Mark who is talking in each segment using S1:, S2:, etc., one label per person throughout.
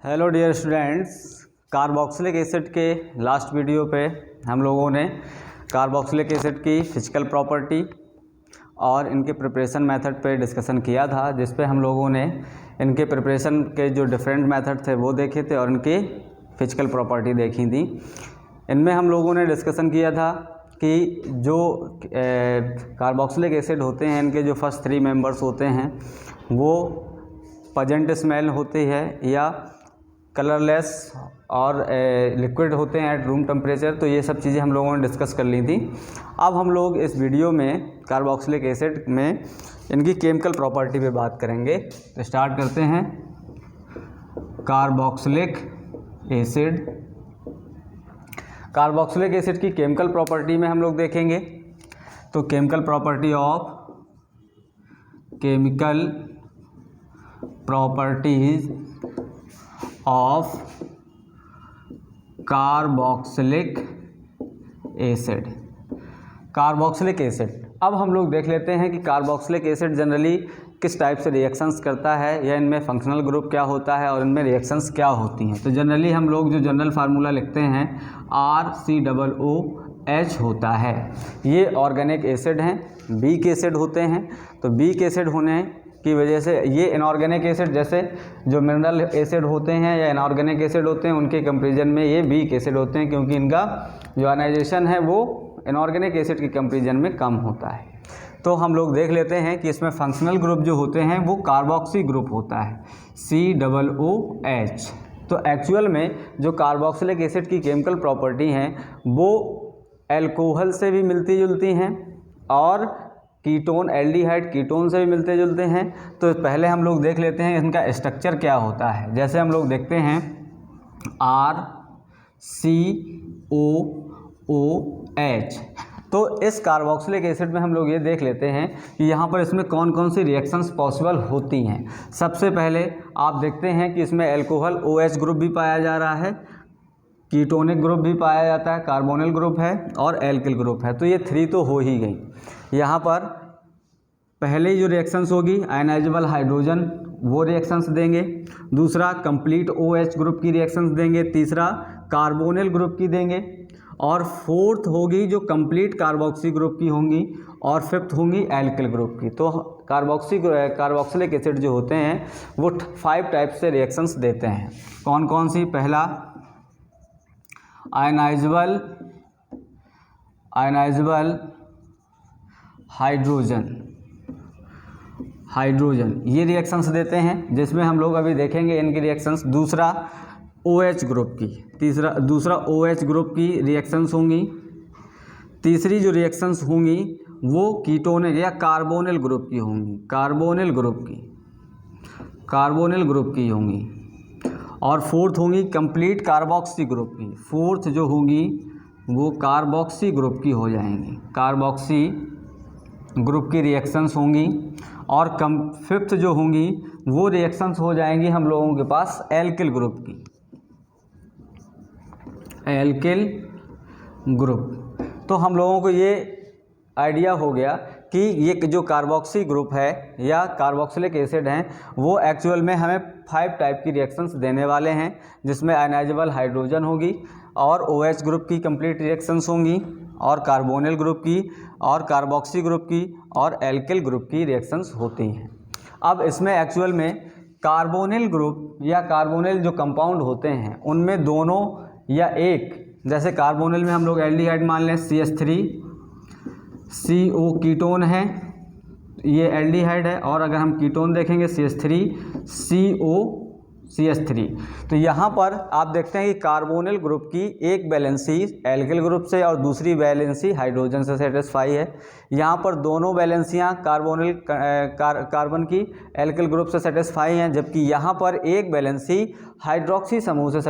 S1: Hello dear students, carboxylic acid के last video पे हम लोगों ने कार्बोक्सिलिक एसिड की फिजिकल प्रॉपर्टी और इनके प्रिपरेशन मेथड पे डिस्कशन किया था, जिस पे हम लोगों ने इनके प्रिपरेशन के जो डिफरेंट मेथड थे वो देखे थे और इनकी फिजिकल प्रॉपर्टी देखी थी। इनमें हम लोगों ने डिस्कशन किया था कि जो कार्बोक्सिलिक एसिड होते हैं, इनके जो फर्स्ट 3 मेंबर्स होते हैं वो पजेंट स्मेल होती है या कलरलेस और लिक्विड होते हैं एट रूम टेम्परेचर। तो ये सब चीज़ें हम लोगों ने डिस्कस कर ली थी। अब हम लोग इस वीडियो में कार्बोक्सिलिक एसिड में इनकी केमिकल प्रॉपर्टी पे बात करेंगे। तो स्टार्ट करते हैं। कार्बोक्सिलिक एसिड की केमिकल प्रॉपर्टी में हम लोग देखेंगे। तो chemical properties of carboxylic acid. अब हम लोग देख लेते हैं कि कार्बोक्सिलिक एसिड जनरली किस टाइप से रिएक्शंस करता है या इनमें फंक्शनल ग्रुप क्या होता है और इनमें रिएक्शंस क्या होती हैं। तो जनरली हम लोग जो जनरल फार्मूला लिखते हैं RCOOH होता है। ये ऑर्गेनिक एसिड हैं, वीक एसिड होते हैं। तो वीक एसिड होने की वजह से ये इनऑर्गेनिक एसिड, जैसे जो मिनरल एसिड होते हैं या इनऑर्गेनिक एसिड होते हैं, उनके कंपैरिजन में ये वीक एसिड होते हैं, क्योंकि इनका जो आयनाइजेशन है वो इनऑर्गेनिक एसिड के कंपैरिजन में कम होता है। तो हम लोग देख लेते हैं कि इसमें फंक्शनल ग्रुप जो होते हैं वो कार्बोक्सी ग्रुप होता है, COOH। तो एक्चुअल में जो कार्बोक्सिलिक एसिड की केमिकल प्रॉपर्टी हैं वो एल्कोहल से भी मिलती जुलती हैं और कीटोन, एल्डिहाइड कीटोन से भी मिलते जुलते हैं। तो पहले हम लोग देख लेते हैं इनका स्ट्रक्चर क्या होता है। जैसे हम लोग देखते हैं RCOOH। तो इस कार्बोक्सिलिक एसिड में हम लोग ये देख लेते हैं कि यहाँ पर इसमें कौन कौन सी रिएक्शंस पॉसिबल होती हैं। सबसे पहले आप देखते हैं कि इसमें एल्कोहल OH ग्रुप भी पाया जा रहा है, कीटोनिक ग्रुप भी पाया जाता है, कार्बोनिल ग्रुप है और एल्किल ग्रुप है। तो ये 3 तो हो ही गई। यहाँ पर पहले जो रिएक्शंस होगी आयनाइजेबल हाइड्रोजन वो रिएक्शंस देंगे, दूसरा कंप्लीट OH ग्रुप की रिएक्शंस देंगे, तीसरा कार्बोनिल ग्रुप की देंगे और फोर्थ होगी जो कंप्लीट कार्बोक्सी ग्रुप की होंगी और फिफ्थ होंगी एल्किल ग्रुप की। तो कार्बोक्सिलिक एसिड जो होते हैं वो 5 टाइप से रिएक्शंस देते हैं। कौन कौन सी? पहला आयनाइजेबल हाइड्रोजन ये रिएक्शंस देते हैं, जिसमें हम लोग अभी देखेंगे इनकी रिएक्शंस। दूसरा OH ग्रुप की, दूसरा OH ग्रुप की रिएक्शंस होंगी। तीसरी जो रिएक्शंस होंगी वो कीटोनिक या कार्बोनिल ग्रुप की होंगी, कार्बोनिल ग्रुप की होंगी। और फोर्थ होंगी कंप्लीट कार्बोक्सी ग्रुप की। फोर्थ जो होंगी वो कार्बोक्सी ग्रुप की हो जाएंगी, कार्बोक्सी ग्रुप की रिएक्शंस होंगी। और फिफ्थ जो होंगी वो रिएक्शंस हो जाएंगी हम लोगों के पास एल्किल ग्रुप की, एल्किल ग्रुप। तो हम लोगों को ये आइडिया हो गया कि ये जो कार्बोक्सी ग्रुप है या कार्बोक्सिलिक एसिड हैं वो एक्चुअल में हमें 5 टाइप की रिएक्शंस देने वाले हैं, जिसमें आयनाइजेबल हाइड्रोजन होगी और OH ग्रुप की कंप्लीट रिएक्शंस होंगी और कार्बोनिल ग्रुप की और कार्बोक्सी ग्रुप की और एल्किल ग्रुप की रिएक्शंस होती हैं। अब इसमें एक्चुअल में कार्बोनिल ग्रुप या कार्बोनिल जो कंपाउंड होते हैं उनमें दोनों या एक, जैसे कार्बोनिल में हम लोग एल्डिहाइड मान लें CH3CO कीटोन है, ये एल्डिहाइड है। और अगर हम कीटोन देखेंगे CH3 तो यहाँ पर आप देखते हैं कि कार्बोनिल ग्रुप की एक वैलेंसी एल्किल ग्रुप से और दूसरी वैलेंसी हाइड्रोजन से सेटिस्फाई है। यहाँ पर दोनों वैलेंसियाँ कार्बन की एल्किल ग्रुप से सेटिस्फाई हैं, जबकि यहाँ पर एक वैलेंसी हाइड्रोक्सी समूह से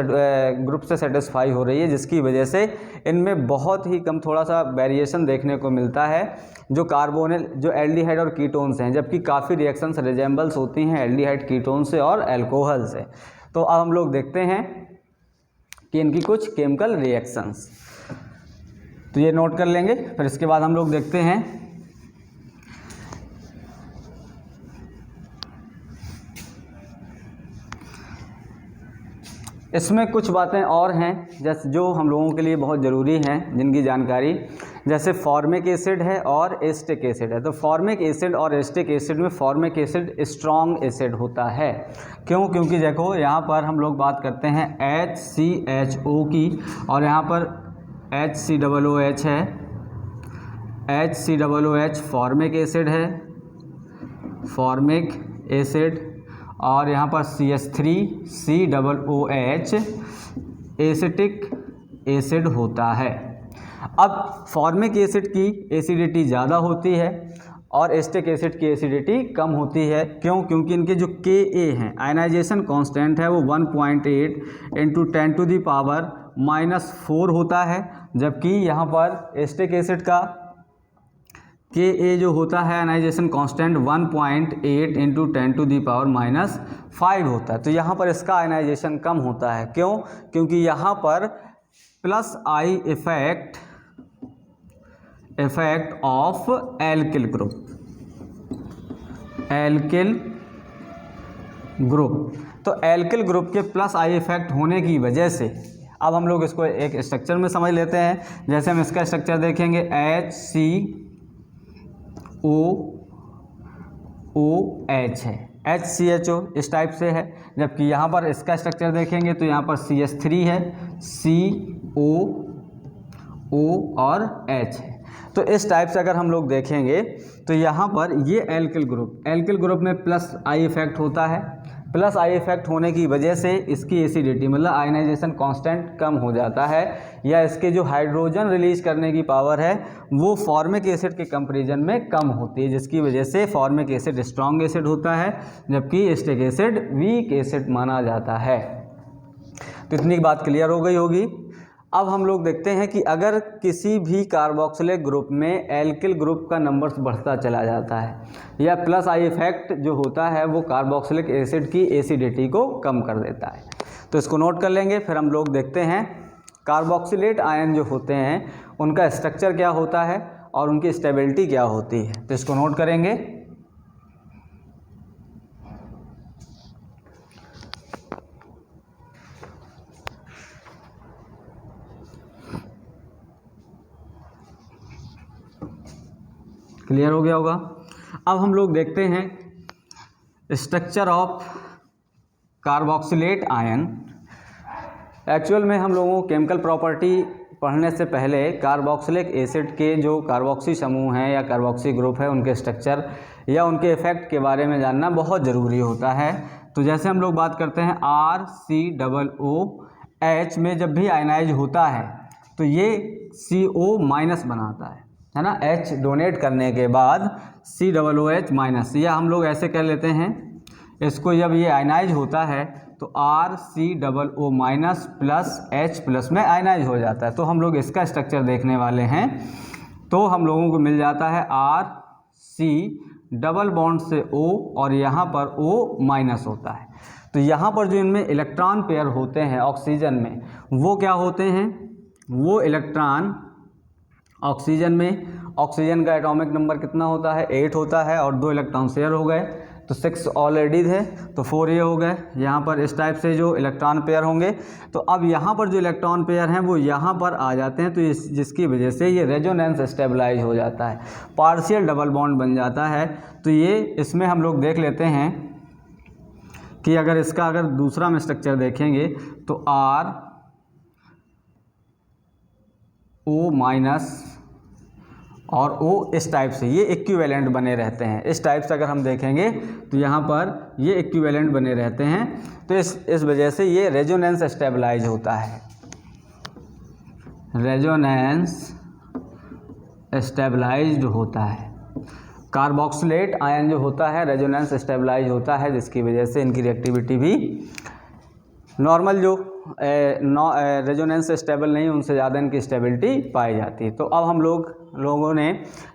S1: ग्रुप से सेटिस्फाई हो रही है, जिसकी वजह से इनमें बहुत ही कम थोड़ा सा वेरिएशन देखने को मिलता है जो कार्बोनिल जो एल्डिहाइड और कीटोन से हैं, जबकि काफ़ी रिएक्शंस रिजेंबल्स होती हैं एल्डिहाइड कीटोन से और एल्कोहल से। तो अब हम लोग देखते हैं कि इनकी कुछ केमिकल रिएक्शंस, तो ये नोट कर लेंगे। फिर इसके बाद हम लोग देखते हैं इसमें कुछ बातें और हैं जैसे जो हम लोगों के लिए बहुत ज़रूरी हैं जिनकी जानकारी, जैसे फॉर्मिक एसिड है और एस्टिक एसिड है। तो फॉर्मिक एसिड और एस्टिक एसिड में फॉर्मिक एसिड स्ट्रॉन्ग एसिड होता है। क्यों? क्योंकि देखो यहाँ पर हम लोग बात करते हैं HCHO की और यहाँ पर HCOOH है। HCOOH फॉर्मिक एसिड है, फॉर्मिक एसिड, और यहाँ पर CH3COOH एसिटिक एसिड होता है। अब फॉर्मिक एसिड की एसिडिटी ज़्यादा होती है और एस्टिक एसिड की एसिडिटी कम होती है। क्यों? क्योंकि इनके जो Ka हैं, आयनाइजेशन कांस्टेंट है, वो 1.8 × 10⁻⁻4 होता है, जबकि यहाँ पर एस्टिक एसिड का Ka जो होता है आयनाइजेशन कांस्टेंट 1.8 × 10⁻5 होता है। तो यहाँ पर इसका आयनाइजेशन कम होता है। क्यों? क्योंकि यहाँ पर plus I effect of alkyl group. तो एल्किल ग्रुप के प्लस आई इफेक्ट होने की वजह से अब हम लोग इसको एक स्ट्रक्चर में समझ लेते हैं। जैसे हम इसका स्ट्रक्चर देखेंगे, HCOOH है, HCHO इस टाइप से है, जबकि यहाँ पर इसका स्ट्रक्चर देखेंगे तो यहाँ पर CH3 है, CO और H है। तो इस टाइप से अगर हम लोग देखेंगे तो यहाँ पर ये एल्किल ग्रुप में प्लस आई इफेक्ट होता है। प्लस आई इफेक्ट होने की वजह से इसकी एसिडिटी मतलब आयनाइजेशन कांस्टेंट कम हो जाता है, या इसके जो हाइड्रोजन रिलीज करने की पावर है वो फॉर्मिक एसिड के कंपैरिजन में कम होती है, जिसकी वजह से फॉर्मिक एसिड स्ट्रॉन्ग एसिड होता है जबकि एस्टिक एसिड वीक एसिड माना जाता है। तो इतनी बात क्लियर हो गई होगी। अब हम लोग देखते हैं कि अगर किसी भी कार्बोक्सिलिक ग्रुप में एल्किल ग्रुप का नंबर्स बढ़ता चला जाता है या प्लस आई इफेक्ट जो होता है वो कार्बोक्सिलिक एसिड की एसिडिटी को कम कर देता है। तो इसको नोट कर लेंगे। फिर हम लोग देखते हैं कार्बोक्सिलेट आयन जो होते हैं उनका स्ट्रक्चर क्या होता है और उनकी स्टेबिलिटी क्या होती है। तो इसको नोट करेंगे। क्लियर हो गया होगा। अब हम लोग देखते हैं structure of carboxylate ion. Actual में हम लोगों को केमिकल प्रॉपर्टी पढ़ने से पहले कार्बोक्सिलिक एसिड के जो कार्बोक्सी समूह हैं या कार्बोक्सी ग्रुप है उनके स्ट्रक्चर या उनके इफेक्ट के बारे में जानना बहुत ज़रूरी होता है। तो जैसे हम लोग बात करते हैं RCOOH में जब भी आयनाइज होता है तो ये CO- बनाता है ना। H डोनेट करने के बाद COOH-, या हम लोग ऐसे कर लेते हैं इसको, जब ये आयनाइज होता है तो RCOO- प्लस H+ में आयनाइज हो जाता है। तो हम लोग इसका स्ट्रक्चर देखने वाले हैं। तो हम लोगों को मिल जाता है RC डबल बॉन्ड से O और यहाँ पर O- होता है। तो यहाँ पर जो इनमें इलेक्ट्रॉन पेयर होते हैं ऑक्सीजन में वो क्या होते हैं, वो इलेक्ट्रॉन ऑक्सीजन में, ऑक्सीजन का एटॉमिक नंबर कितना होता है 8 होता है और 2 इलेक्ट्रॉन शेयर हो गए तो 6 ऑलरेडी थे तो 4 ये हो गए। यहाँ पर इस टाइप से जो इलेक्ट्रॉन पेयर होंगे तो अब यहाँ पर जो इलेक्ट्रॉन पेयर हैं वो यहाँ पर आ जाते हैं, तो जिसकी वजह से ये रेजोनेंस स्टेबलाइज हो जाता है, पार्शियल डबल बॉन्ड बन जाता है। तो ये इसमें हम लोग देख लेते हैं कि अगर इसका दूसरा में स्ट्रक्चर देखेंगे तो RO- और O इस टाइप से ये इक्विवेलेंट बने रहते हैं। इस टाइप से अगर हम देखेंगे तो यहाँ पर ये इक्विवेलेंट बने रहते हैं। तो इस वजह से ये रेजोनेंस स्टेबलाइज होता है, रेजोनेंस स्टेबलाइज्ड होता है। कार्बोक्सिलेट आयन जो होता है रेजोनेंस स्टेबलाइज होता है, जिसकी वजह से इनकी रिएक्टिविटी भी नॉर्मल जो रेजोनेंस स्टेबल नहीं उनसे ज़्यादा इनकी स्टेबिलिटी पाई जाती है। तो अब हम लोगों ने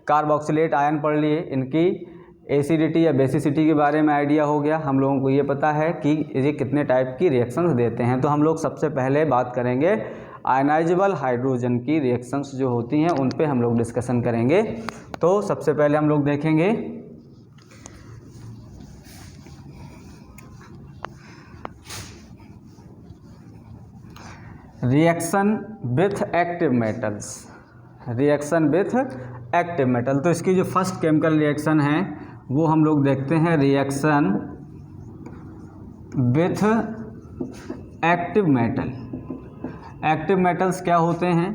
S1: कार्बोक्सिलेट आयन पढ़ लिए, इनकी एसिडिटी या बेसिसिटी के बारे में आइडिया हो गया। हम लोगों को ये पता है कि ये कितने टाइप की रिएक्शंस देते हैं। तो हम लोग सबसे पहले बात करेंगे आयनाइजेबल हाइड्रोजन की रिएक्शंस जो होती हैं उन पे हम लोग डिस्कशन करेंगे। तो सबसे पहले हम लोग देखेंगे reaction with active metals, reaction with active metal. तो इसकी जो फर्स्ट केमिकल रिएक्शन है वो हम लोग देखते हैं, reaction with active metal. Active metals क्या होते हैं?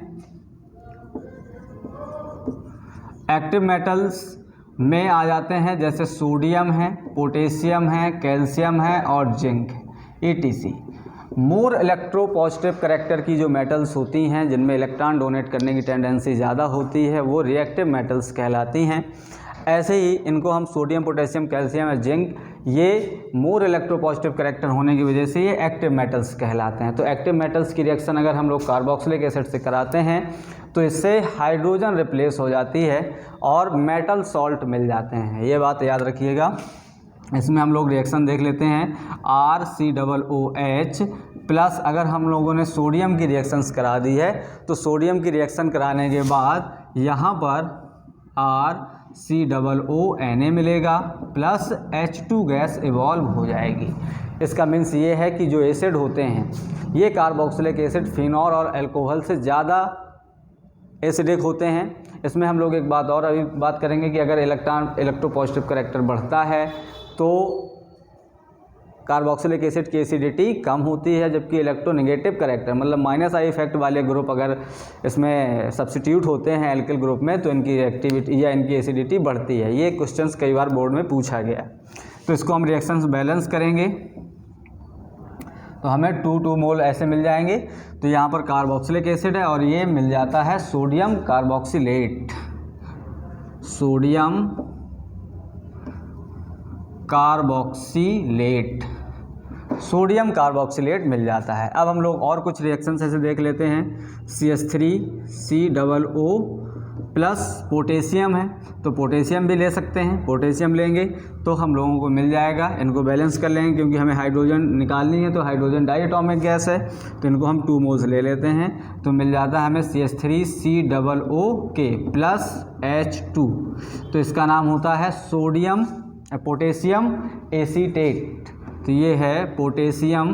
S1: एक्टिव मेटल्स में आ जाते हैं जैसे सोडियम है, पोटेशियम है, कैल्शियम है और जिंक, ETC। मोर इलेक्ट्रो पॉजिटिव करैक्टर की जो मेटल्स होती हैं, जिनमें इलेक्ट्रॉन डोनेट करने की टेंडेंसी ज़्यादा होती है, वो रिएक्टिव मेटल्स कहलाती हैं। ऐसे ही इनको हम सोडियम, पोटेशियम, कैल्शियम और जिंक, ये मोर इलेक्ट्रो पॉजिटिव करैक्टर होने की वजह से ये एक्टिव मेटल्स कहलाते हैं। तो एक्टिव मेटल्स की रिएक्शन अगर हम लोग कार्बोक्सिलिक एसिड से कराते हैं तो इससे हाइड्रोजन रिप्लेस हो जाती है और मेटल सॉल्ट मिल जाते हैं। ये बात याद रखिएगा। इसमें हम लोग रिएक्शन देख लेते हैं, RCOOH प्लस अगर हम लोगों ने सोडियम की रिएक्शंस करा दी है तो सोडियम की रिएक्शन कराने के बाद यहाँ पर RCOONA मिलेगा प्लस H2 गैस इवॉल्व हो जाएगी। इसका मीन्स ये है कि जो एसिड होते हैं ये कार्बोक्सिलिक एसिड फिनॉल और अल्कोहल से ज़्यादा एसिडिक होते हैं। इसमें हम लोग एक बात और अभी बात करेंगे कि अगर इलेक्ट्रोपॉजिटिव करैक्टर बढ़ता है तो कार्बोक्सिलिक एसिड की एसिडिटी कम होती है, जबकि इलेक्ट्रोनेगेटिव करैक्टर मतलब -I इफेक्ट वाले ग्रुप अगर इसमें सब्स्टिट्यूट होते हैं एल्किल ग्रुप में तो इनकी एक्टिविटी या इनकी एसिडिटी बढ़ती है। ये क्वेश्चंस कई बार बोर्ड में पूछा गया। तो इसको हम रिएक्शंस बैलेंस करेंगे तो हमें 2 मोल ऐसे मिल जाएंगे। तो यहाँ पर कार्बोक्सिलिक एसिड है और ये मिल जाता है sodium carboxylate, sodium carboxylate, sodium carboxylate मिल जाता है। अब हम लोग और कुछ रिएक्शंस ऐसे देख लेते हैं, CH3COO प्लस पोटेशियम है तो पोटेशियम भी ले सकते हैं, पोटेशियम लेंगे तो हम लोगों को मिल जाएगा। इनको बैलेंस कर लेंगे क्योंकि हमें हाइड्रोजन निकालनी है, तो हाइड्रोजन डाइएटॉमिक गैस है तो इनको हम 2 मोल्स ले लेते हैं तो मिल जाता है हमें CH3COOK प्लस H2। तो इसका नाम होता है पोटेशियम एसीटेट। तो ये है पोटेशियम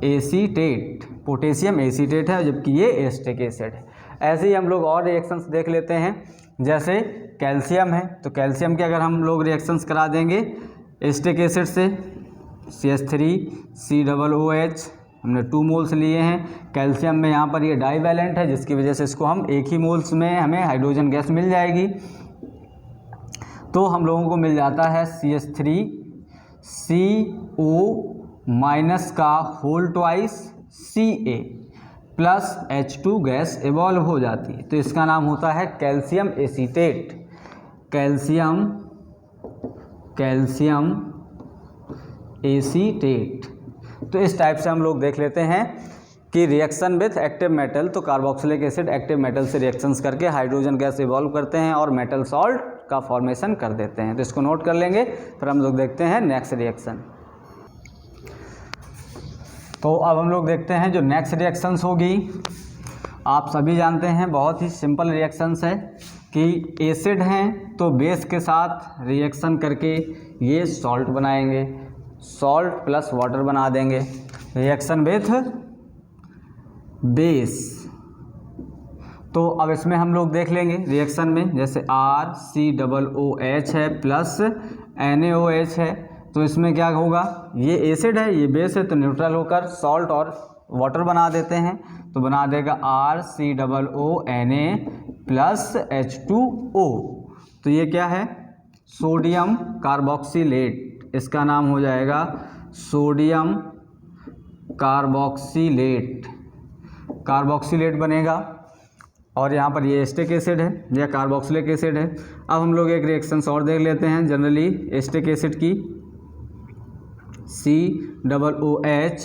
S1: एसीटेट, पोटेशियम एसीटेट है, जबकि ये एस्टिक एसिड है। ऐसे ही हम लोग और रिएक्शंस देख लेते हैं, जैसे कैल्शियम है तो कैल्शियम के अगर हम लोग रिएक्शंस करा देंगे एस्टिक एसिड से, CH3COOH हमने 2 मोल्स लिए हैं। कैल्शियम में यहाँ पर ये डाईवैलेंट है जिसकी वजह से इसको हम एक ही मोल्स में हमें हाइड्रोजन गैस मिल जाएगी। तो हम लोगों को मिल जाता है CH3CO- का whole twice Ca plus H2 gas evolve हो जाती है। तो इसका नाम होता है कैल्शियम एसीटेट, कैल्शियम एसीटेट। तो इस टाइप से हम लोग देख लेते हैं कि रिएक्शन विथ एक्टिव मेटल, तो कार्बोक्सिलिक एसिड एक्टिव मेटल से रिएक्शंस करके हाइड्रोजन गैस इवॉल्व करते हैं और मेटल सॉल्ट का फॉर्मेशन कर देते हैं। तो इसको नोट कर लेंगे। फिर हम लोग देखते हैं नेक्स्ट रिएक्शन। तो अब हम लोग देखते हैं जो नेक्स्ट रिएक्शंस होगी। आप सभी जानते हैं बहुत ही सिंपल रिएक्शंस है कि एसिड हैं तो बेस के साथ रिएक्शन करके ये सॉल्ट बनाएंगे, सॉल्ट प्लस वाटर बना देंगे। रिएक्शन विथ बेस, तो अब इसमें हम लोग देख लेंगे रिएक्शन में, जैसे RCOOH है प्लस NaOH है तो इसमें क्या होगा, ये एसिड है ये बेस है तो न्यूट्रल होकर सॉल्ट और वाटर बना देते हैं। तो बना देगा RCOONA प्लस H2O। तो ये क्या है, सोडियम कार्बोक्सिलेट, इसका नाम हो जाएगा सोडियम कार्बोक्सिलेट, कार्बोक्सिलेट बनेगा। और यहाँ पर ये एस्टिक एसिड है या कार्बोक्सिलिक एसिड है। अब हम लोग एक रिएक्शंस और देख लेते हैं जनरली एस्टिक एसिड की, COOH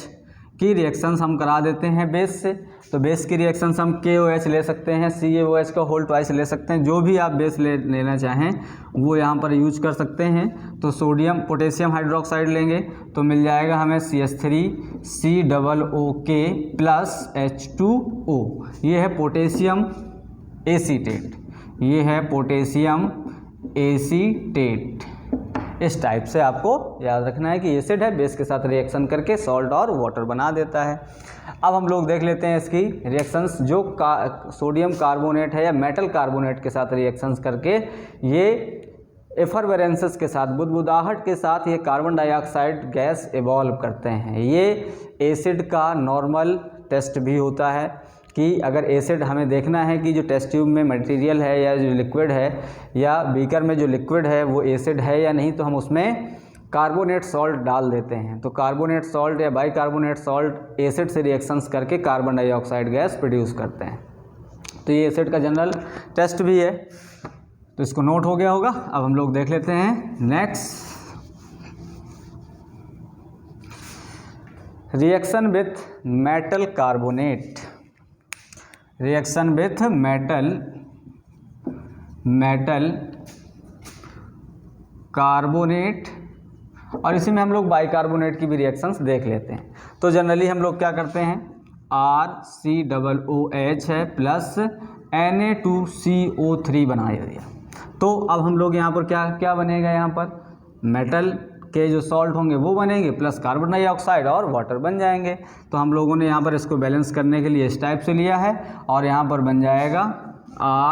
S1: की रिएक्शंस हम करा देते हैं बेस से। तो बेस की रिएक्शंस हम KOH ले सकते हैं, CaOH का होल ट्वाइस ले सकते हैं, जो भी आप बेस लेना चाहें वो यहाँ पर यूज कर सकते हैं। तो सोडियम पोटेशियम हाइड्रोक्साइड लेंगे तो मिल जाएगा हमें CH3COOK प्लस H2O। ये है पोटेशियम एसीटेट, ये है पोटेशियम एसीटेट, इस टाइप से आपको याद रखना है कि एसिड है, बेस के साथ रिएक्शन करके सॉल्ट और वाटर बना देता है। अब हम लोग देख लेते हैं इसकी रिएक्शंस। जो सोडियम कार्बोनेट है या मेटल कार्बोनेट के साथ रिएक्शंस करके ये एफरवेरेंसेस के साथ, बुदबुदाहट के साथ ये कार्बन डाइऑक्साइड गैस इवॉल्व करते हैं। ये एसिड का नॉर्मल टेस्ट भी होता है कि अगर एसिड हमें देखना है कि जो टेस्ट ट्यूब में मटेरियल है या जो लिक्विड है या बीकर में जो लिक्विड है वो एसिड है या नहीं, तो हम उसमें कार्बोनेट सॉल्ट डाल देते हैं। तो कार्बोनेट सॉल्ट या बाइकार्बोनेट सॉल्ट एसिड से रिएक्शंस करके कार्बन डाइऑक्साइड गैस प्रोड्यूस करते हैं। तो ये एसिड का जनरल टेस्ट भी है, तो इसको नोट हो गया होगा। अब हम लोग देख लेते हैं next, reaction with metal carbonate. Reaction with metal carbonate, और इसी में हम लोग बाइकार्बोनेट की भी रिएक्शंस देख लेते हैं। तो जनरली हम लोग क्या करते हैं, RCOOH है प्लस Na2CO3 बना दिया। तो अब हम लोग यहाँ पर क्या बनेगा, यहाँ पर मेटल के जो सॉल्ट होंगे वो बनेंगे प्लस कार्बन डाइऑक्साइड और वाटर बन जाएंगे। तो हम लोगों ने यहाँ पर इसको बैलेंस करने के लिए इस टाइप से लिया है और यहाँ पर बन जाएगा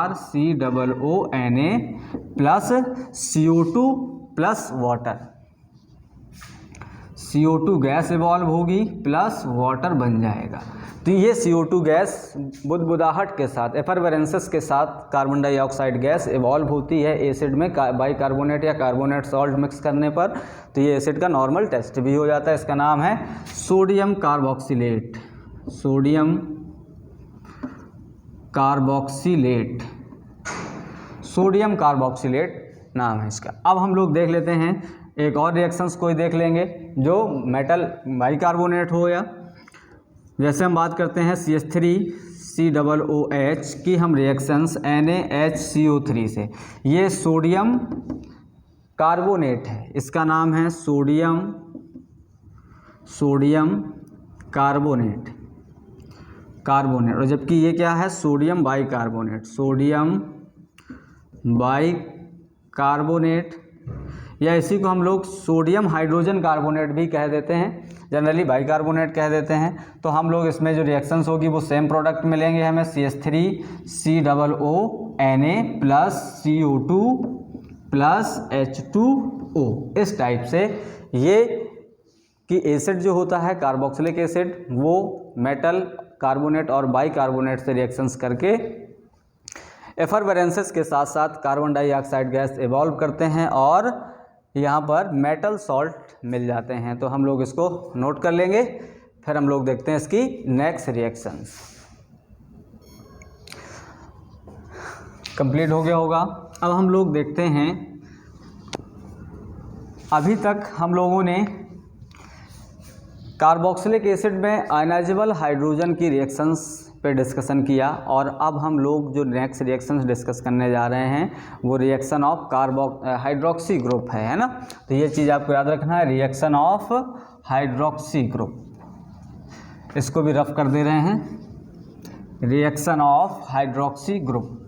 S1: RCOONA plus CO2 plus water. CO2 gas evolve होगी प्लस वाटर बन जाएगा। तो ये CO2 गैस बुदबुदाहट के साथ, एफरवेरेंसेस के साथ कार्बन डाइऑक्साइड गैस इवॉल्व होती है एसिड में बाइकार्बोनेट या कार्बोनेट सॉल्ट मिक्स करने पर। तो ये एसिड का नॉर्मल टेस्ट भी हो जाता है। इसका नाम है sodium carboxylate. Sodium carboxylate, sodium carboxylate नाम है इसका। अब हम लोग देख लेते हैं एक और रिएक्शंस कोई देख लेंगे जो मेटल बाइकार्बोनेट हो, या जैसे हम बात करते हैं CH3COOH की हम रिएक्शंस NaHCO3 से। ये सोडियम कार्बोनेट है, इसका नाम है सोडियम कार्बोनेट, और जबकि ये क्या है, सोडियम बाइकार्बोनेट, सोडियम बाइकार्बोनेट, या इसी को हम लोग सोडियम हाइड्रोजन कार्बोनेट भी कह देते हैं, जनरली बाइकार्बोनेट कह देते हैं। तो हम लोग इसमें जो रिएक्शंस होगी वो सेम प्रोडक्ट मिलेंगे हमें, CH3COONA plus CO2 plus H2O। इस टाइप से ये कि एसिड जो होता है कार्बोक्सिलिक एसिड वो मेटल कार्बोनेट और बाइकार्बोनेट से रिएक्शंस करके एफरवेरेंसेस के साथ साथ कार्बन डाइऑक्साइड गैस इवॉल्व करते हैं और यहाँ पर मेटल सॉल्ट मिल जाते हैं। तो हम लोग इसको नोट कर लेंगे, फिर हम लोग देखते हैं इसकी नेक्स्ट रिएक्शंस। कंप्लीट हो गया होगा। अब हम लोग देखते हैं, अभी तक हम लोगों ने कार्बोक्सिलिक एसिड में आयनाइजेबल हाइड्रोजन की रिएक्शंस पे डिस्कशन किया, और अब हम लोग जो नेक्स्ट रिएक्शंस डिस्कस करने जा रहे हैं वो रिएक्शन ऑफ हाइड्रोक्सी ग्रुप है ना। तो ये चीज़ आपको याद रखना है, रिएक्शन ऑफ हाइड्रोक्सी ग्रुप। इसको भी रफ कर दे रहे हैं, reaction of hydroxy group.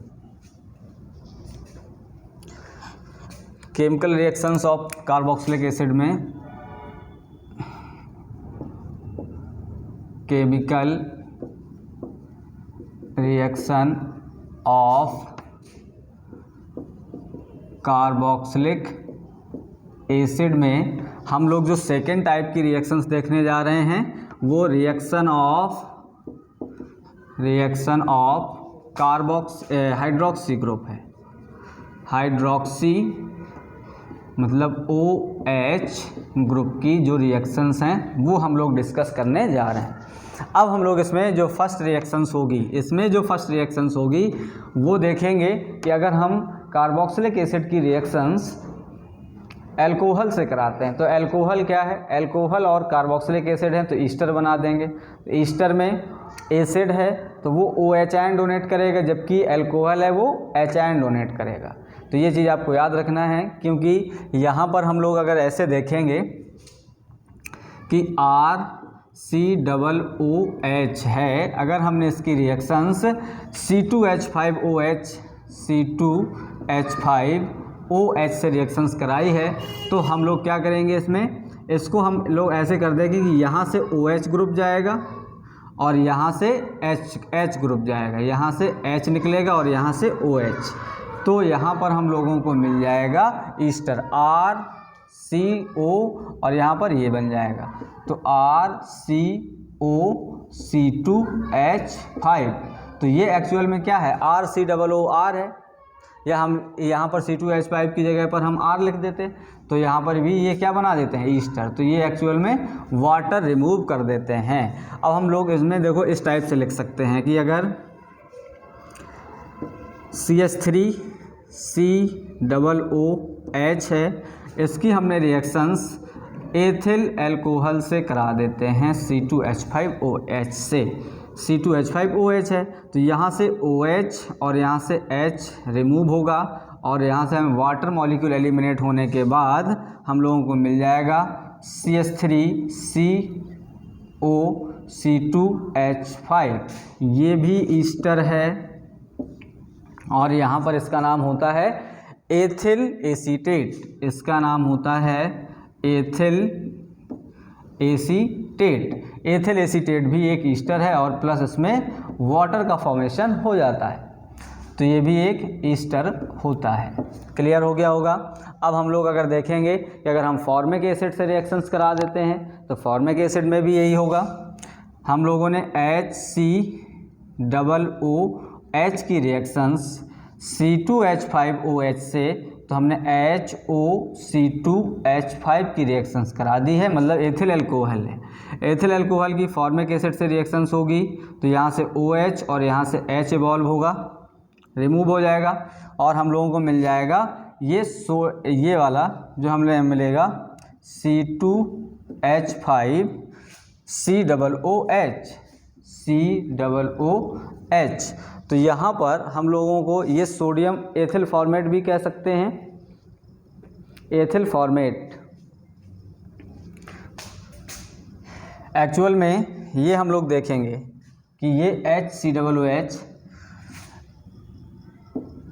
S1: Chemical reactions of carboxylic acid में chemical reaction of carboxylic acid में हम लोग जो सेकेंड टाइप की रिएक्शंस देखने जा रहे हैं वो रिएक्शन ऑफ हाइड्रोक्सी ग्रुप है। हाइड्रोक्सी मतलब OH ग्रुप की जो रिएक्शंस हैं वो हम लोग डिस्कस करने जा रहे हैं। अब हम लोग इसमें जो फर्स्ट रिएक्शंस होगी वो देखेंगे कि अगर हम कार्बोक्सिलिक एसिड की रिएक्शंस अल्कोहल से कराते हैं तो अल्कोहल क्या है, अल्कोहल और कार्बोक्सिलिक एसिड है तो ईस्टर बना देंगे। तो ईस्टर में एसिड है तो वो OH आयन डोनेट करेगा, जबकि अल्कोहल है वो H आयन डोनेट करेगा। तो ये चीज़ आपको याद रखना है, क्योंकि यहाँ पर हम लोग अगर ऐसे देखेंगे कि RCOOH है, अगर हमने इसकी रिएक्शंस C2H5OH OH से रिएक्शंस कराई है, तो हम लोग क्या करेंगे इसमें, इसको हम लोग ऐसे कर देंगे कि यहाँ से OH ग्रुप जाएगा और यहाँ से H ग्रुप जाएगा, यहाँ से H निकलेगा और यहाँ से OH, तो यहाँ पर हम लोगों को मिल जाएगा ईस्टर RCO और यहाँ पर ये बन जाएगा, तो RCOC2H5। तो ये एक्चुअल में क्या है, RCOOR है, या हम यहाँ पर C2H5 की जगह पर हम R लिख देते, तो यहाँ पर भी ये क्या बना देते हैं, ईस्टर। तो ये एक्चुअल में वाटर रिमूव कर देते हैं। अब हम लोग इसमें देखो इस टाइप से लिख सकते हैं कि अगर CH3COOH है, इसकी हमने रिएक्शंस एथिल अल्कोहल से करा देते हैं C2H5OH से, C2H5OH है, तो यहाँ से OH और यहाँ से H रिमूव होगा और यहाँ से हम वाटर मॉलिक्यूल एलिमिनेट होने के बाद हम लोगों को मिल जाएगा CH3CO2H5, ये भी ईस्टर है और यहाँ पर इसका नाम होता है एथिल एसीटेट, इसका नाम होता है एथिल एसीटेट। एथिल एसीटेट भी एक ईस्टर है और प्लस इसमें वाटर का फॉर्मेशन हो जाता है, तो ये भी एक ईस्टर होता है। क्लियर हो गया होगा। अब हम लोग अगर देखेंगे कि अगर हम फॉर्मिक एसिड से रिएक्शंस करा देते हैं तो फॉर्मिक एसिड में भी यही होगा। हम लोगों ने HCOOH की रिएक्शंस C2H5OH से, तो हमने HOC2H5 की रिएक्शंस करा दी है, मतलब एथिल अल्कोहल है। एथिल अल्कोहल की फॉर्मिक एसिड से रिएक्शंस होगी तो यहाँ से OH और यहाँ से H इवॉल्व होगा, रिमूव हो जाएगा और हम लोगों को मिल जाएगा ये वाला जो हमें मिलेगा C2H5COOH। तो यहाँ पर हम लोगों को ये सोडियम एथिल फॉर्मेट भी कह सकते हैं, एथिल फॉर्मेट। एक्चुअल में ये हम लोग देखेंगे कि ये HCOOH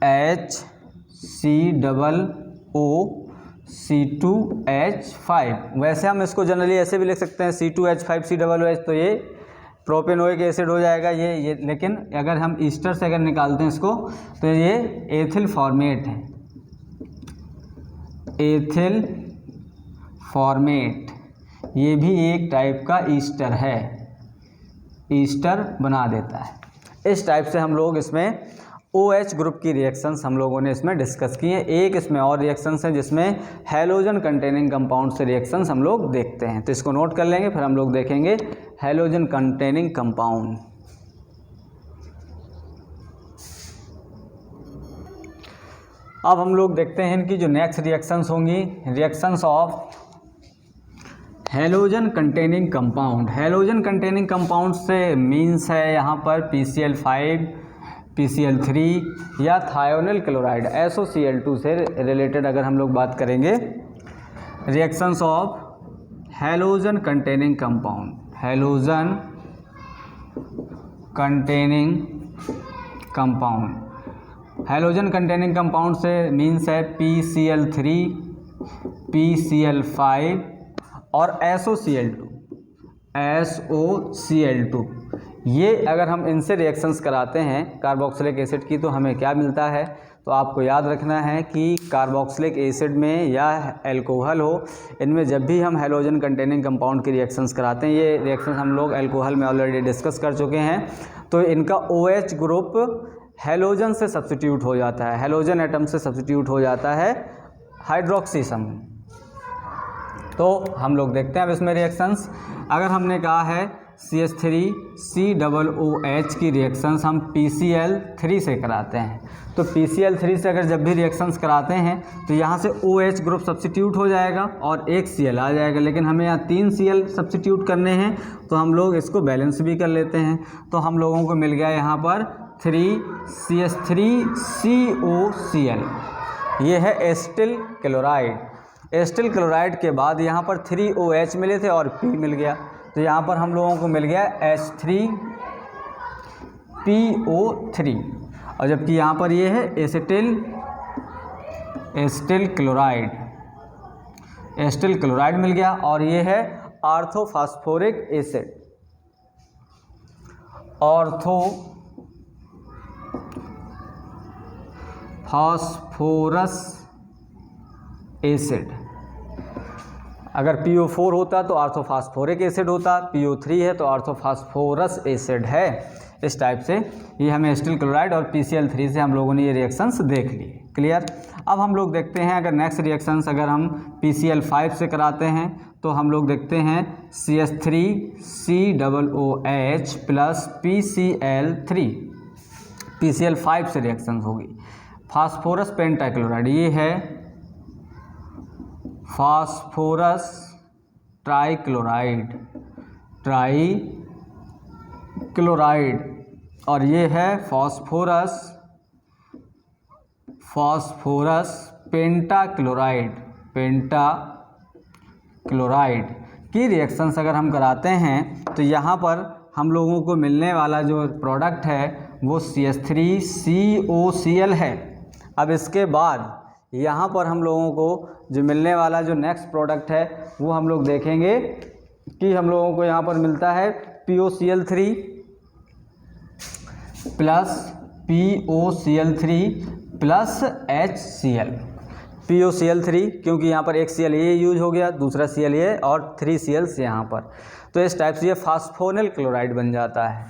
S1: HCOOC2H5, वैसे हम इसको जनरली ऐसे भी लिख सकते हैं C2H5COOH, तो ये प्रोपेनोइक एसिड हो जाएगा ये, लेकिन अगर हम ईस्टर से अगर निकालते हैं इसको तो ये एथिल फॉर्मेट है, एथिल फॉर्मेट, ये भी एक टाइप का ईस्टर है, ईस्टर बना देता है। इस टाइप से हम लोग इसमें OH ग्रुप की रिएक्शंस हम लोगों ने इसमें डिस्कस की हैं। एक इसमें और रिएक्शंस हैं जिसमें हैलोजन कंटेनिंग कंपाउंड से रिएक्शंस हम लोग देखते हैं, तो इसको नोट कर लेंगे, फिर हम लोग देखेंगे हैलोजन कंटेनिंग कंपाउंड। अब हम लोग देखते हैं इनकी जो नेक्स्ट रिएक्शंस होंगी, reactions of halogen containing compound. Halogen containing compound से मीन्स है यहाँ पर PCl5, PCl3 या थायोनिल क्लोराइड SOCl2 से रिलेटेड अगर हम लोग बात करेंगे। Reactions of halogen containing compound, halogen containing compound, halogen containing compound से मीन्स है PCl3, PCl5 और SOCl2। ये अगर हम इनसे रिएक्शंस कराते हैं कार्बोक्सिलिक एसिड की तो हमें क्या मिलता है, तो आपको याद रखना है कि कार्बोक्सिलिक एसिड में या अल्कोहल हो, इनमें जब भी हम हैलोजन कंटेनिंग कंपाउंड की रिएक्शंस कराते हैं, ये रिएक्शंस हम लोग अल्कोहल में ऑलरेडी डिस्कस कर चुके हैं, तो इनका OH ग्रुप हैलोजन से सब्स्टिट्यूट हो जाता है, हैलोजन एटम से सब्स्टिट्यूट हो जाता है हाइड्रोक्सी समूह। तो हम लोग देखते हैं अब इसमें रिएक्शंस। अगर हमने कहा है CH3COOH की रिएक्शंस हम PCl3 से कराते हैं, तो PCl3 से अगर जब भी रिएक्शंस कराते हैं तो यहाँ से OH ग्रुप सब्स्टिट्यूट हो जाएगा और एक Cl आ जाएगा, लेकिन हमें यहाँ 3 Cl सब्स्टिट्यूट करने हैं, तो हम लोग इसको बैलेंस भी कर लेते हैं। तो हम लोगों को मिल गया यहाँ पर 3CH3COCl, ये है एस्टिल क्लोराइड। एस्टिल क्लोराइड के बाद यहाँ पर 3OH मिले थे और P मिल गया, तो यहाँ पर हम लोगों को मिल गया H3PO3, और जबकि यहाँ पर ये है acetyl acetyl chloride, acetyl chloride मिल गया। और ये है ऑर्थोफॉस्फोरिक एसिड, ऑर्थोफॉस्फोरस एसिड। अगर PO4 होता तो ऑर्थोफॉस्फोरिक एसिड होता, PO3 है तो ऑर्थोफॉस्फोरस एसिड है। इस टाइप से ये हमें एसिटिल क्लोराइड और PCl3 से हम लोगों ने ये रिएक्शंस देख लिए। क्लियर। अब हम लोग देखते हैं अगर नेक्स्ट रिएक्शंस अगर हम PCl5 से कराते हैं तो हम लोग देखते हैं CH3COOH प्लस PCl3, PCl5 से रिएक्शंस होगी। फास्फोरस पेंटाक्लोराइड, ये है फास्फोरस ट्राइक्लोराइड, ट्राइक्लोराइड, और ये है फास्फोरस पेंटाक्लोराइड, पेंटाक्लोराइड की रिएक्शंस अगर हम कराते हैं तो यहाँ पर हम लोगों को मिलने वाला जो प्रोडक्ट है वो CH3COCl है। अब इसके बाद यहाँ पर हम लोगों को जो मिलने वाला जो नेक्स्ट प्रोडक्ट है वो हम लोग देखेंगे कि हम लोगों को यहाँ पर मिलता है POCl3 plus POCl3 plus HCl, POCl3 क्योंकि यहाँ पर एक Cl ये यूज हो गया, दूसरा Cl ये और 3 Cl यहाँ पर, तो इस टाइप से ये फास्फोनिल क्लोराइड बन जाता है।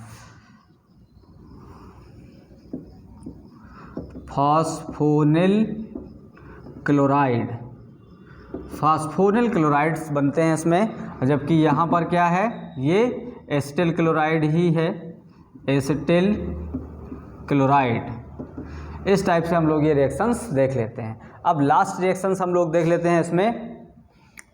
S1: फास्फोनिल क्लोराइड, फास्फोनिल क्लोराइड्स बनते हैं इसमें, जबकि यहाँ पर क्या है ये एसिटिल क्लोराइड ही है, एसिटिल क्लोराइड। इस टाइप से हम लोग ये रिएक्शंस देख लेते हैं। अब लास्ट रिएक्शंस हम लोग देख लेते हैं इसमें।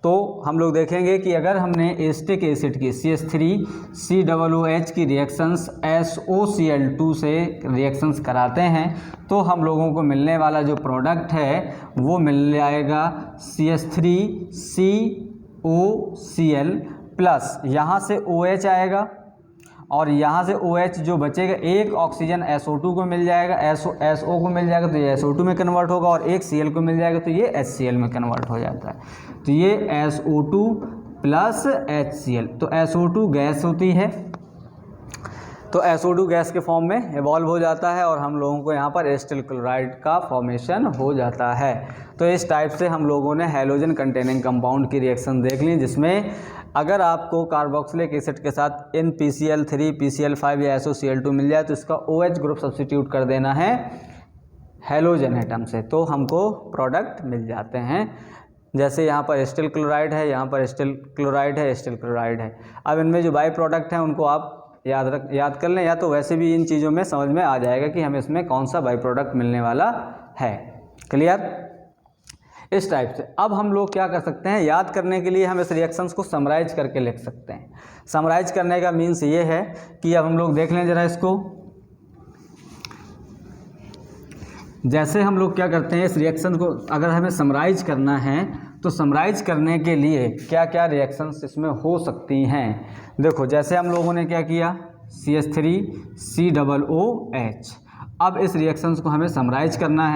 S1: तो हम लोग देखेंगे कि अगर हमने एसिटिक एसिड की CH3COOH की रिएक्शंस SOCl2 से रिएक्शंस कराते हैं तो हम लोगों को मिलने वाला जो प्रोडक्ट है वो मिल जाएगा CH3COCl प्लस यहाँ से OH आएगा और यहाँ से OH जो बचेगा, एक ऑक्सीजन SO2 को मिल जाएगा, SO को मिल जाएगा तो ये SO2 में कन्वर्ट होगा, और एक Cl को मिल जाएगा तो ये HCl में कन्वर्ट हो जाता है। तो ये SO2 प्लस HCl, तो SO2 गैस होती है, तो SO2 गैस के फॉर्म में इवॉल्व हो जाता है और हम लोगों को यहाँ पर एसिटिल क्लोराइड का फॉर्मेशन हो जाता है। तो इस टाइप से हम लोगों ने हैलोजन कंटेनिंग कंपाउंड की रिएक्शन देख ली, जिसमें अगर आपको कार्बोक्सिलिक एसिड के साथ इन PCl3, PCl5 या SOCl2 मिल जाए तो इसका OH ग्रुप सब्स्टिट्यूट कर देना है हैलोजन एटम से, तो हमको प्रोडक्ट मिल जाते हैं। जैसे यहाँ पर एसिटिल क्लोराइड है, यहाँ पर एसिटिल क्लोराइड है, एसिटिल क्लोराइड है। अब इनमें जो बाई प्रोडक्ट हैं उनको आप याद कर लें, या तो वैसे भी इन चीज़ों में समझ में आ जाएगा कि हमें इसमें कौन सा बाई प्रोडक्ट मिलने वाला है। क्लियर। इस टाइप से अब हम लोग क्या कर सकते हैं, याद करने के लिए हम इस रिएक्शंस को समराइज करके लिख सकते हैं। समराइज करने का मीन्स ये है कि अब हम लोग देख लें ज़रा इसको। जैसे हम लोग क्या करते हैं, इस रिएक्शन को अगर हमें समराइज करना है तो समराइज करने के लिए क्या क्या रिएक्शंस इसमें हो सकती हैं। देखो जैसे हम लोगों ने क्या किया, CH3COOH। अब इस रिएक्शंस को हमें समराइज करना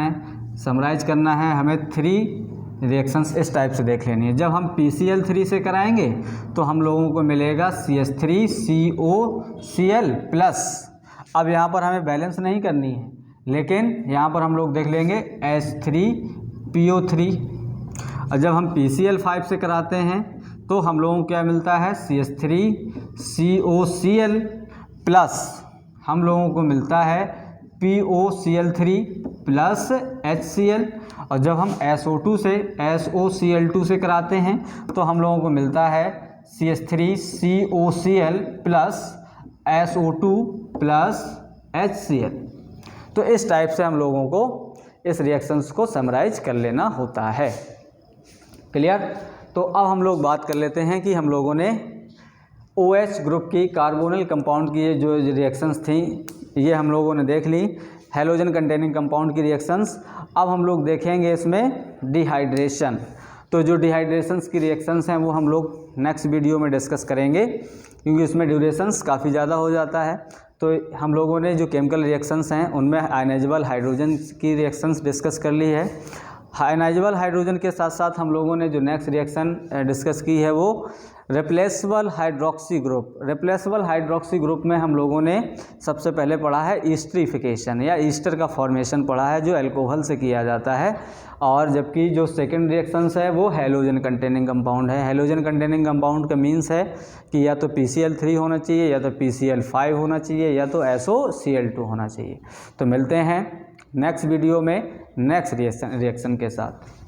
S1: है, हमें 3 रिएक्शंस इस टाइप से देख लेनी है। जब हम PCl3 से कराएंगे तो हम लोगों को मिलेगा CH3COCl प्लस, अब यहाँ पर हमें बैलेंस नहीं करनी है लेकिन यहाँ पर हम लोग देख लेंगे H3PO3। और जब हम PCl5 से कराते हैं तो हम लोगों को क्या मिलता है, CH3COCl प्लस हम लोगों को मिलता है POCl3 प्लस HCl। और जब हम SO2 से SOCl2 से कराते हैं तो हम लोगों को मिलता है CH3COCl plus SO2 plus HCl। तो इस टाइप से हम लोगों को इस रिएक्शंस को समराइज कर लेना होता है। क्लियर। तो अब हम लोग बात कर लेते हैं कि हम लोगों ने OH ग्रुप की कार्बोनिल कंपाउंड की जो रिएक्शंस थी ये हम लोगों ने देख ली, हैलोजन कंटेनिंग कंपाउंड की रिएक्शंस। अब हम लोग देखेंगे इसमें डिहाइड्रेशन। तो जो डिहाइड्रेशंस की रिएक्शंस हैं वो हम लोग नेक्स्ट वीडियो में डिस्कस करेंगे क्योंकि इसमें ड्यूरेशंस काफ़ी ज़्यादा हो जाता है। तो हम लोगों ने जो केमिकल रिएक्शंस हैं उनमें आयनाइजेबल हाइड्रोजन की रिएक्शंस डिस्कस कर ली है। आयनाइजेबल हाइड्रोजन के साथ साथ हम लोगों ने जो नेक्स्ट रिएक्शन डिस्कस की है वो replaceable hydroxy group. Replaceable hydroxy group में हम लोगों ने सबसे पहले पढ़ा है ईस्टरीफिकेशन या ईस्टर का फॉर्मेशन पढ़ा है, जो अल्कोहल से किया जाता है। और जबकि जो सेकंड रिएक्शंस है वो हैलोजन कंटेनिंग कंपाउंड है। हैलोजन कंटेनिंग कंपाउंड का मीन्स है कि या तो PCl3 होना चाहिए, या तो PCl5 होना चाहिए, या तो SOCl2 होना चाहिए। तो मिलते हैं नेक्स्ट वीडियो में नेक्स्ट रिएक्शन के साथ।